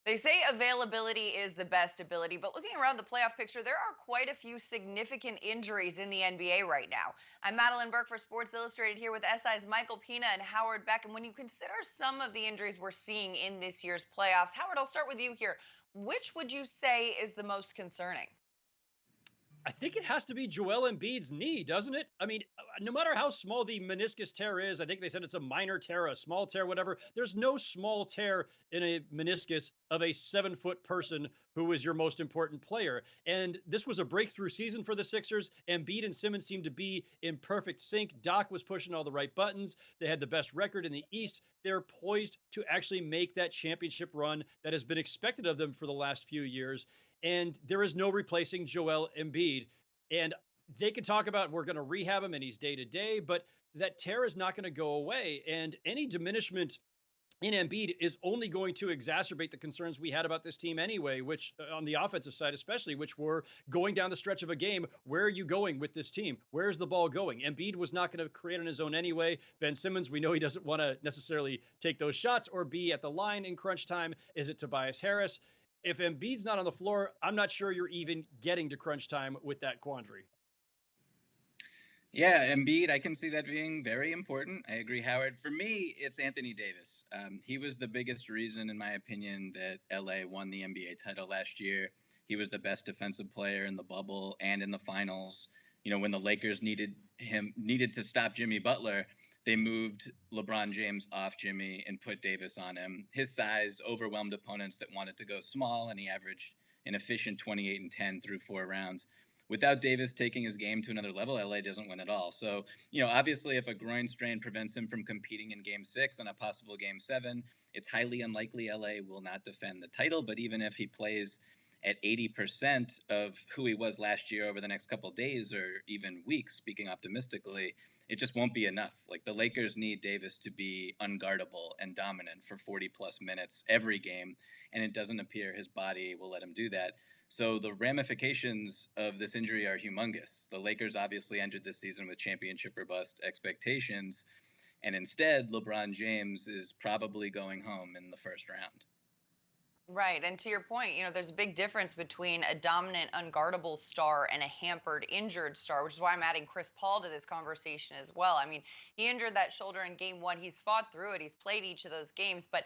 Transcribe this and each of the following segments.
They say availability is the best ability, but looking around the playoff picture, there are quite a few significant injuries in the NBA right now. I'm Madeline Burke for Sports Illustrated here with SI's Michael Pina and Howard Beck. And when you consider some of the injuries we're seeing in this year's playoffs, Howard, I'll start with you here. Which would you say is the most concerning? I think it has to be Joel Embiid's knee, doesn't it? I mean, no matter how small the meniscus tear is, I think they said it's a minor tear, a small tear, whatever. There's no small tear in a meniscus of a 7 foot person who is your most important player. And this was a breakthrough season for the Sixers. Embiid and Simmons seemed to be in perfect sync. Doc was pushing all the right buttons. They had the best record in the East. They're poised to actually make that championship run that has been expected of them for the last few years, and there is no replacing Joel Embiid. And they can talk about we're going to rehab him and he's day to day, but that tear is not going to go away. And any diminishment in Embiid is only going to exacerbate the concerns we had about this team anyway, which on the offensive side, especially, which were going down the stretch of a game. Where are you going with this team? Where's the ball going? Embiid was not going to create on his own anyway. Ben Simmons, we know he doesn't want to necessarily take those shots or be at the line in crunch time. Is it Tobias Harris? If Embiid's not on the floor, I'm not sure you're even getting to crunch time with that quandary. Yeah, Embiid, I can see that being very important. I agree, Howard. For me, it's Anthony Davis. He was the biggest reason, in my opinion, that LA won the NBA title last year. He was the best defensive player in the bubble and in the finals. You know, when the Lakers needed to stop Jimmy Butler, they moved LeBron James off Jimmy and put Davis on him. His size overwhelmed opponents that wanted to go small, and he averaged an efficient 28 and 10 through 4 rounds. Without Davis taking his game to another level, LA doesn't win at all. So, obviously, if a groin strain prevents him from competing in game 6 and a possible game 7, it's highly unlikely LA will not defend the title. But even if he plays at 80% of who he was last year over the next couple of days or even weeks, speaking optimistically, it just won't be enough. Like, the Lakers need Davis to be unguardable and dominant for 40 plus minutes every game, and it doesn't appear his body will let him do that. So the ramifications of this injury are humongous. The Lakers obviously entered this season with championship or bust expectations, and instead, LeBron James is probably going home in the first round. Right. And to your point, there's a big difference between a dominant, unguardable star and a hampered, injured star, which is why I'm adding Chris Paul to this conversation as well. I mean, he injured that shoulder in game one. He's fought through it. He's played each of those games, but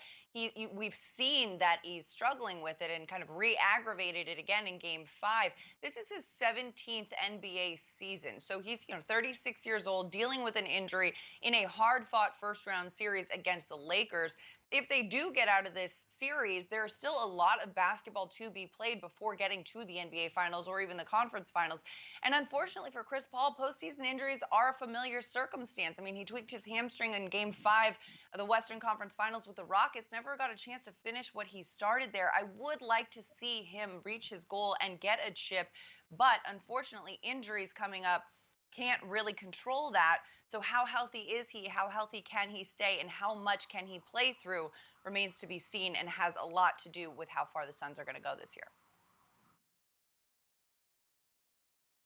we've seen that he's struggling with it and kind of re-aggravated it again in game five. This is his 17th NBA season. So he's, 36 years old, dealing with an injury in a hard fought first round series against the Lakers. If they do get out of this series, there's still a lot of basketball to be played before getting to the NBA Finals or even the conference finals. And unfortunately for Chris Paul, postseason injuries are a familiar circumstance. I mean, he tweaked his hamstring in game five of the Western Conference Finals with the Rockets, never got a chance to finish what he started there. I would like to see him reach his goal and get a chip, but unfortunately, injuries coming up can't really control that. So, how healthy is he? How healthy can he stay? And how much can he play through remains to be seen and has a lot to do with how far the Suns are going to go this year.